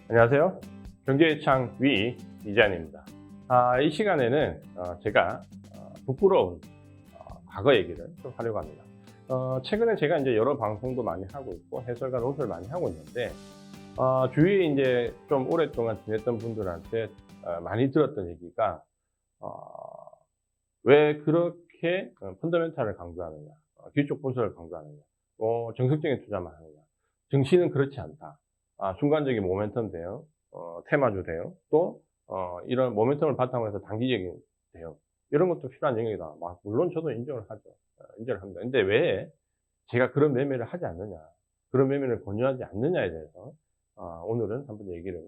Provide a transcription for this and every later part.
안녕하세요. 경제창 위 이재한입니다. 이 시간에는 제가 부끄러운 과거 얘기를 좀 하려고 합니다. 최근에 제가 이제 여러 방송도 많이 하고 있고 해설과 노트를 많이 하고 있는데 주위에 이제 좀 오랫동안 지냈던 분들한테 많이 들었던 얘기가 왜 그렇게 펀더멘탈을 강조하느냐, 기초 분석을 강조하느냐, 정석적인 투자만 하느냐, 증시는 그렇지 않다. 순간적인 모멘텀 대응, 테마주 대응, 또 이런 모멘텀을 바탕으로 해서 단기적인 대응, 이런 것도 필요한 영역이다. 물론 저도 인정을 하죠. 인정을 합니다. 근데 왜 제가 그런 매매를 하지 않느냐, 그런 매매를 권유하지 않느냐에 대해서 오늘은 한번 얘기를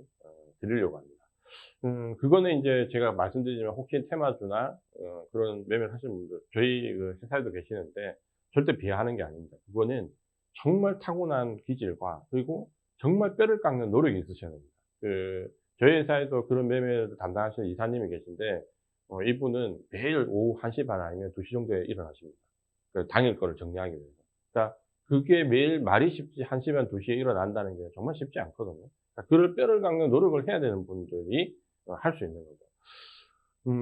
드리려고 합니다. 그거는 이제 제가 말씀드리지만 혹시 테마주나 그런 매매를 하시는 분들, 저희 그 회사에도 계시는데 절대 비하하는 게 아닙니다. 그거는 정말 타고난 기질과 그리고 정말 뼈를 깎는 노력이 있으셔야 됩니다. 저희 회사에도 그런 매매를 담당하시는 이사님이 계신데 이분은 매일 오후 1시 반 아니면 2시 정도에 일어나십니다. 당일 거를 정리하기 위해서. 그러니까 그게 매일 말이 쉽지 1시 반, 2시에 일어난다는 게 정말 쉽지 않거든요. 그러니까 그를 뼈를 깎는 노력을 해야 되는 분들이 할 수 있는 거죠.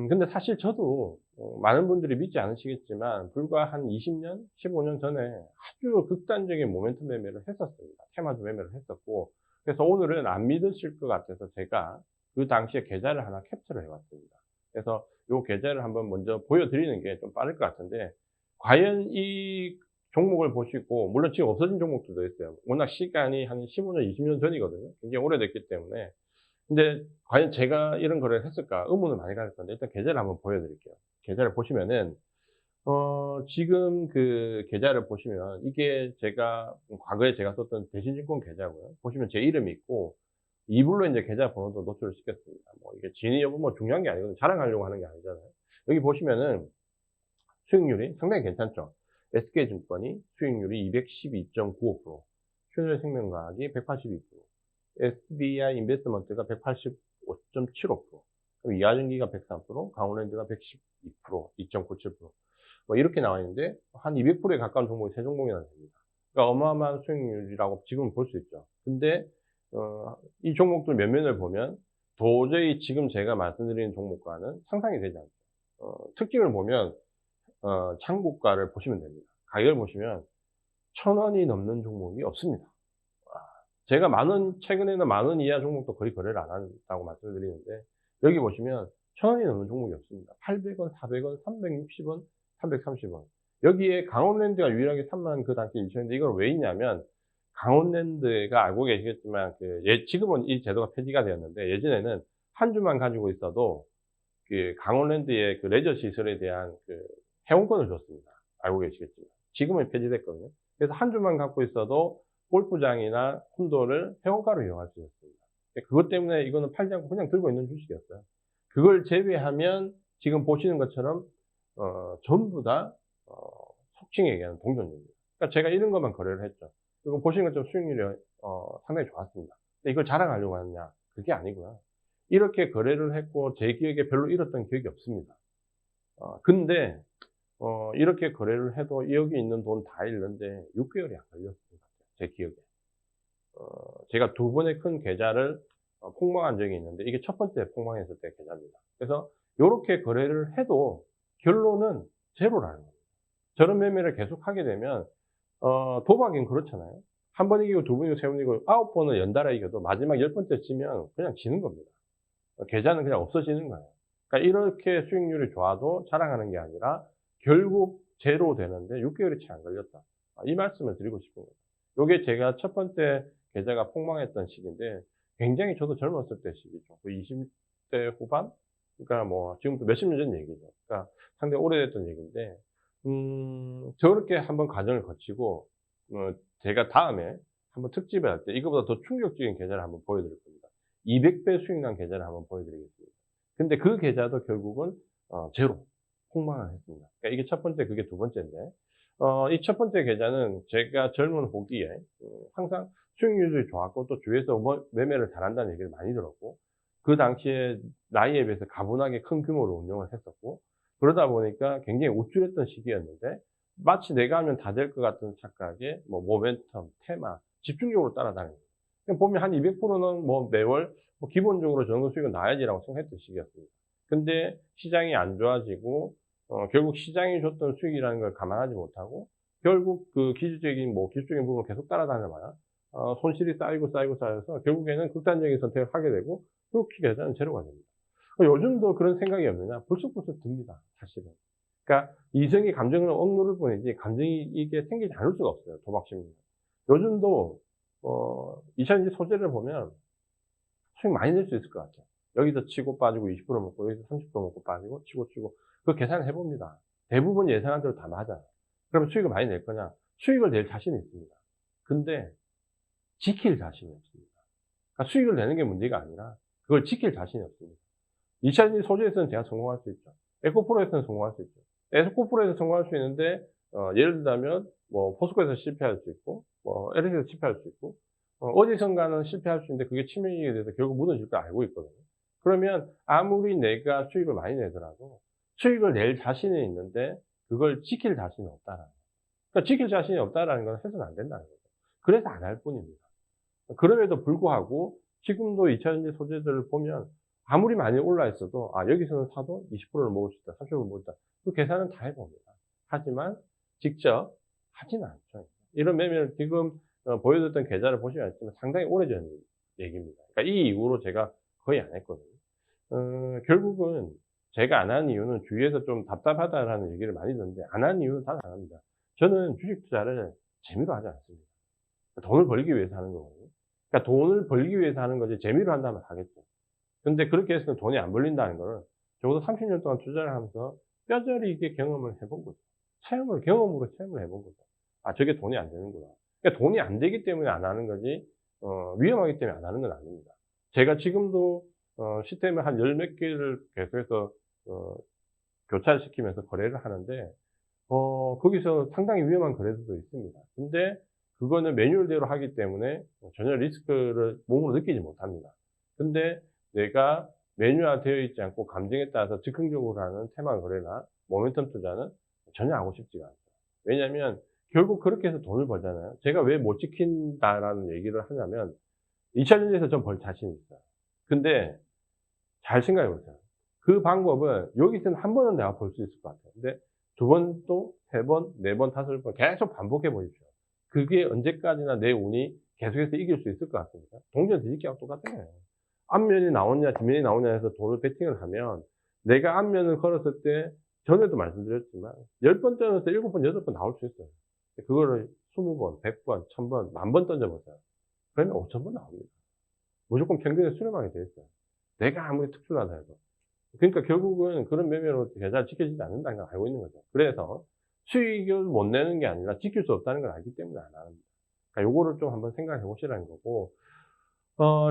근데 사실 저도 많은 분들이 믿지 않으시겠지만 불과 한 20년, 15년 전에 아주 극단적인 모멘텀 매매를 했었습니다. 테마주 매매를 했었고, 그래서 오늘은 안 믿으실 것 같아서 제가 그 당시에 계좌를 하나 캡처를 해왔습니다. 그래서 요 계좌를 한번 먼저 보여드리는 게 좀 빠를 것 같은데, 과연 이 종목을 보시고, 물론 지금 없어진 종목들도 있어요. 워낙 시간이 한 15년, 20년 전이거든요. 굉장히 오래됐기 때문에. 근데 과연 제가 이런 거래를 했을까 의문을 많이 가질 건데 일단 계좌를 한번 보여드릴게요. 계좌를 보시면은 지금 그 계좌를 보시면 이게 제가 과거에 제가 썼던 대신증권 계좌고요. 보시면 제 이름이 있고 이불로 이제 계좌 번호도 노출을 시켰습니다. 뭐 이게 진위 여부 뭐 중요한 게 아니거든요. 자랑하려고 하는 게 아니잖아요. 여기 보시면은 수익률이 상당히 괜찮죠. SK증권이 수익률이 212.95%, 신일생명과학이 182%, SBI 인베스트먼트가 185.75%, 그럼 이하증기가 103%, 강원랜드가 112%, 2.97%. 뭐 이렇게 나와 있는데 한 200%에 가까운 종목이 세 종목이나 됩니다. 그러니까 어마어마한 수익률이라고 지금 볼 수 있죠. 근데 이 종목들 면면을 보면 도저히 지금 제가 말씀드리는 종목과는 상상이 되지 않죠. 특징을 보면 창고가를 보시면 됩니다. 가격을 보시면 1,000원이 넘는 종목이 없습니다. 제가 최근에는 10,000원 이하 종목도 거의 거래를 안 한다고 말씀드리는데, 여기 보시면 1,000원이 넘는 종목이 없습니다. 800원, 400원, 360원, 330원. 여기에 강원랜드가 유일하게 3만 그 당시에 일쳤는데, 이걸 왜 있냐면, 강원랜드가 알고 계시겠지만, 지금은 이 제도가 폐지가 되었는데, 예전에는 한 주만 가지고 있어도, 강원랜드의 그 레저 시설에 대한 회원권을 줬습니다. 알고 계시겠지만. 지금은 폐지됐거든요. 그래서 한 주만 갖고 있어도 골프장이나 콘도를 회원가로 이용할 수 있었습니다. 그것 때문에 이거는 팔지 않고 그냥 들고 있는 주식이었어요. 그걸 제외하면 지금 보시는 것처럼 전부 다 속칭에 얘기하는 동전입니다. 그러니까 제가 이런 것만 거래를 했죠. 그리고 보시는 것처럼 수익률이 상당히 좋았습니다. 근데 이걸 자랑하려고 하느냐? 그게 아니고요. 이렇게 거래를 했고 제 기억에 별로 잃었던 기억이 없습니다. 근데 이렇게 거래를 해도 여기 있는 돈 다 잃는데 6개월이 안 걸렸습니다. 제 기억에. 제가 두 번의 큰 계좌를 폭망한 적이 있는데 이게 첫 번째 폭망했을 때 계좌입니다. 그래서 요렇게 거래를 해도 결론은 제로라는 겁니다. 저런 매매를 계속 하게 되면 도박은 그렇잖아요. 한 번 이기고 두 번 이기고 세 번 이기고 9번을 연달아 이겨도 마지막 10번째 치면 그냥 지는 겁니다. 계좌는 그냥 없어지는 거예요. 그러니까 이렇게 수익률이 좋아도 자랑하는 게 아니라 결국 제로 되는데 6개월이 채 안 걸렸다. 이 말씀을 드리고 싶은 거예요. 요게 제가 첫 번째 계좌가 폭망했던 시기인데 굉장히 저도 젊었을 때 시기죠. 20대 후반? 그러니까 뭐 지금부터 몇십 년 전 얘기죠. 그러니까 상당히 오래됐던 얘기인데 저렇게 한번 과정을 거치고 제가 다음에 한번 특집을 할 때 이거보다 더 충격적인 계좌를 한번 보여드릴 겁니다. 200배 수익 난 계좌를 한번 보여드리겠습니다. 근데 그 계좌도 결국은 제로 폭망을 했습니다. 그러니까 이게 첫 번째, 그게 두 번째인데 이 첫 번째 계좌는 제가 젊은 호기에 항상 수익률이 좋았고 또 주위에서 매매를 잘한다는 얘기를 많이 들었고 그 당시에 나이에 비해서 가분하게 큰 규모로 운영을 했었고 그러다 보니까 굉장히 우쭐했던 시기였는데 마치 내가 하면 다 될 것 같은 착각에 뭐 모멘텀, 테마 집중적으로 따라다닙니다. 그냥 보면 한 200%는 뭐 매월 뭐 기본적으로 정도 수익은 나야지라고 생각했던 시기였습니다. 근데 시장이 안 좋아지고 결국 시장이 줬던 수익이라는 걸 감안하지 못하고 결국 그 기술적인 부분을 계속 따라다녀봐야 손실이 쌓여서 결국에는 극단적인 선택을 하게 되고 결국 계좌는 제로가 됩니다. 요즘도 그런 생각이 없느냐? 불쑥불쑥 듭니다, 사실은. 그러니까 이성이 감정을 억누를 뿐이지 감정이 이게 생기지 않을 수가 없어요, 도박심리는. 요즘도 2020 소재를 보면 수익 많이 낼 수 있을 것 같아요. 여기서 치고 빠지고 20% 먹고 여기서 30% 먹고 빠지고 치고 그 계산을 해봅니다. 대부분 예상한 대로 다 맞아요. 그러면 수익을 많이 낼 거냐? 수익을 낼 자신이 있습니다. 근데 지킬 자신이 없습니다. 그러니까 수익을 내는 게 문제가 아니라 그걸 지킬 자신이 없습니다. 2020 소재에서는 제가 성공할 수 있죠. 에코프로에서는 성공할 수 있죠. 에코프로에서 성공할 수 있는데 예를 들자면 뭐 포스코에서 실패할 수 있고 뭐 LS에서 실패할 수 있고 어디선가는 실패할 수 있는데 그게 치명적이 돼서 결국 무너질 걸 알고 있거든요. 그러면 아무리 내가 수익을 많이 내더라도 수익을 낼 자신이 있는데 그걸 지킬 자신이 없다라는 거예요. 그러니까 지킬 자신이 없다라는 건 해서는 안 된다는 거죠. 그래서 안 할 뿐입니다. 그럼에도 불구하고 지금도 2020 소재들을 보면 아무리 많이 올라 있어도 여기서는 사도 20%를 먹을 수 있다, 30%를 먹을 수 있다. 그 계산은 다 해봅니다. 하지만 직접 하지는 않죠. 이런 매매를 지금 보여줬던 계좌를 보시면 알지만 상당히 오래전 얘기입니다. 그러니까 이 이후로 제가 거의 안 했거든요. 결국은 제가 안 하는 이유는 주위에서 좀 답답하다라는 얘기를 많이 듣는데 안 하는 이유는 단 하나입니다. 저는 주식 투자를 재미로 하지 않습니다. 돈을 벌기 위해서 하는 거거든요. 그러니까 돈을 벌기 위해서 하는 거지 재미로 한다면 하겠죠. 근데 그렇게 해서는 돈이 안 벌린다는 걸 적어도 30년 동안 투자를 하면서 뼈저리 있게 경험을 해본 거죠. 경험으로 체험을 해본 거죠. 저게 돈이 안 되는구나. 그러니까 돈이 안 되기 때문에 안 하는 거지, 위험하기 때문에 안 하는 건 아닙니다. 제가 지금도, 시스템을 한 열 몇 개를 계속해서, 교차시키면서 거래를 하는데, 거기서 상당히 위험한 거래들도 있습니다. 근데 그거는 매뉴얼대로 하기 때문에 전혀 리스크를 몸으로 느끼지 못합니다. 근데 내가 매뉴얼 되어 있지 않고 감정에 따라서 즉흥적으로 하는 테마 거래나 모멘텀 투자는 전혀 하고 싶지가 않죠. 왜냐하면 결국 그렇게 해서 돈을 벌잖아요. 제가 왜 못 지킨다라는 얘기를 하냐면 2000년에서 전 벌 자신이 있어요. 근데 잘 생각해 보세요. 그 방법은 여기서는 한 번은 내가 벌 수 있을 것 같아요. 근데 두 번, 또 세 번, 네 번, 다섯 번 계속 반복해 보십시오. 그게 언제까지나 내 운이 계속해서 이길 수 있을 것 같습니다. 동전 뒤집기하고 똑같아요. 앞면이 나오냐 뒷면이 나오냐 해서 돈을 베팅을 하면 내가 앞면을 걸었을 때 전에도 말씀드렸지만 10번 던져서 7번, 8번 나올 수 있어요. 그거를 20번, 100번, 1000번, 10,000번 던져보세요. 그러면 5,000번 나옵니다. 무조건 평균에 수렴하게 돼 있어요. 내가 아무리 특출나다 해도. 그러니까 결국은 그런 매매로 계좌를 지켜지지 않는다는 걸 알고 있는 거죠. 그래서 수익을 못 내는 게 아니라 지킬 수 없다는 걸 알기 때문에 안 합니다. 그러니까 요거를 좀 한번 생각해 보시라는 거고,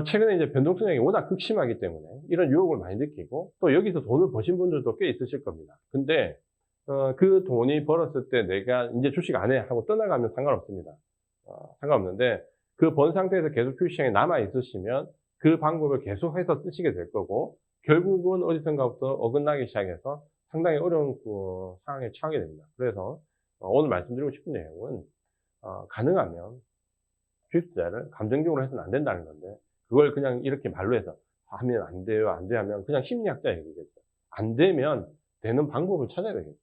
최근에 이제 변동성이 워낙 극심하기 때문에 이런 유혹을 많이 느끼고 또 여기서 돈을 버신 분들도 꽤 있으실 겁니다. 근데, 그 돈이 벌었을 때 내가 이제 주식 안 해 하고 떠나가면 상관없습니다. 상관없는데 그 번 상태에서 계속 주식시장에 남아 있으시면 그 방법을 계속해서 쓰시게 될 거고 결국은 어디선가부터 어긋나기 시작해서 상당히 어려운 상황에 처하게 됩니다. 그래서 오늘 말씀드리고 싶은 내용은 가능하면 주식 투자를 감정적으로 해서는 안 된다는 건데 그걸 그냥 이렇게 말로 해서 하면 안 돼요, 안 돼 하면 그냥 심리학자 얘기겠죠. 안 되면 되는 방법을 찾아야 되겠죠.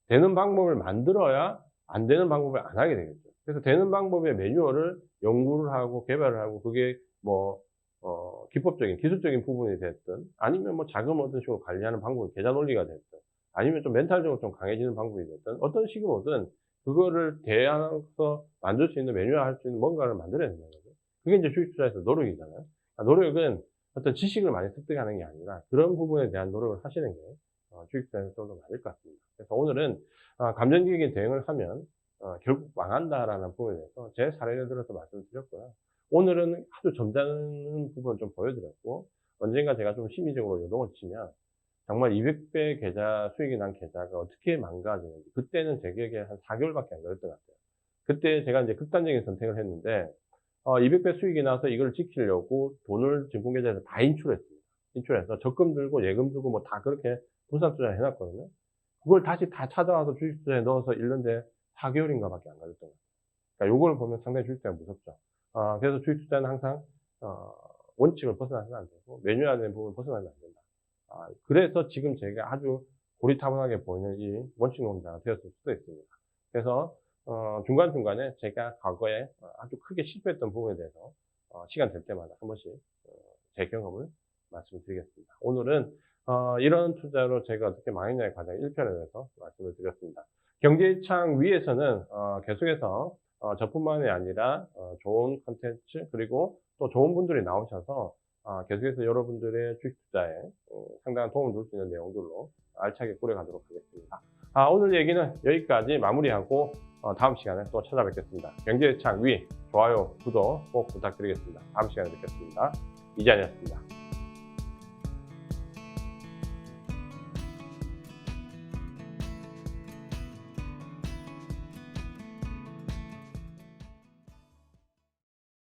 되는 방법을 만들어야 안 되는 방법을 안 하게 되겠죠. 그래서 되는 방법의 매뉴얼을 연구를 하고 개발을 하고 그게 뭐 기법적인, 기술적인 부분이 됐든 아니면 뭐 자금을 어떤 식으로 관리하는 방법이 계좌 논리가 됐든 아니면 좀 멘탈적으로 좀 강해지는 방법이 됐든 어떤 식으로든 그거를 대안해서 만들 수 있는 매뉴얼 할 수 있는 뭔가를 만들어야 된다는 거죠. 그게 이제 주식 투자에서 노력이잖아요. 노력은 어떤 지식을 많이 습득하는 게 아니라 그런 부분에 대한 노력을 하시는 게 주식 투자에서 좀 더 맞을 것 같습니다. 그래서 오늘은 감정적인 대응을 하면 결국 망한다라는 부분에 대해서 제 사례를 들어서 말씀드렸고요. 오늘은 아주 점잖은 부분을 좀 보여드렸고 언젠가 제가 좀 심리적으로 요동을 치면 정말 200배 계좌 수익이 난 계좌가 어떻게 망가지는지 그때는 제 기억에 한 4개월밖에 안 걸렸던 것 같아요. 그때 제가 이제 극단적인 선택을 했는데 200배 수익이 나서 이걸 지키려고 돈을 증권계좌에서 다 인출했습니다. 인출해서 적금 들고 예금 들고 뭐 다 그렇게 분산 투자를 해놨거든요. 그걸 다시 다 찾아와서 주식 투자에 넣어서 잃는데 4개월인가 밖에 안 걸렸던 것 같아요. 그러니까 요걸 보면 상당히 주식 투자가 무섭죠. 그래서 주식 투자는 항상 원칙을 벗어나서는 안 되고 매뉴얼화된 부분을 벗어나면 안 된다. 그래서 지금 제가 아주 고리타분하게 보이는 이 원칙 노동자가 되었을 수도 있습니다. 그래서 중간중간에 제가 과거에 아주 크게 실패했던 부분에 대해서 시간 될 때마다 한 번씩 제 경험을 말씀드리겠습니다. 오늘은 이런 투자로 제가 어떻게 망했냐의 과정 1편에 대해서 말씀을 드렸습니다. 경제창 위에서는 계속해서 저뿐만이 아니라 좋은 컨텐츠 그리고 또 좋은 분들이 나오셔서 계속해서 여러분들의 주식 투자에 상당한 도움을 줄 수 있는 내용들로 알차게 꾸려가도록 하겠습니다. 오늘 얘기는 여기까지 마무리하고 다음 시간에 또 찾아뵙겠습니다. 경제창 위 좋아요, 구독 꼭 부탁드리겠습니다. 다음 시간에 뵙겠습니다. 이재환이었습니다.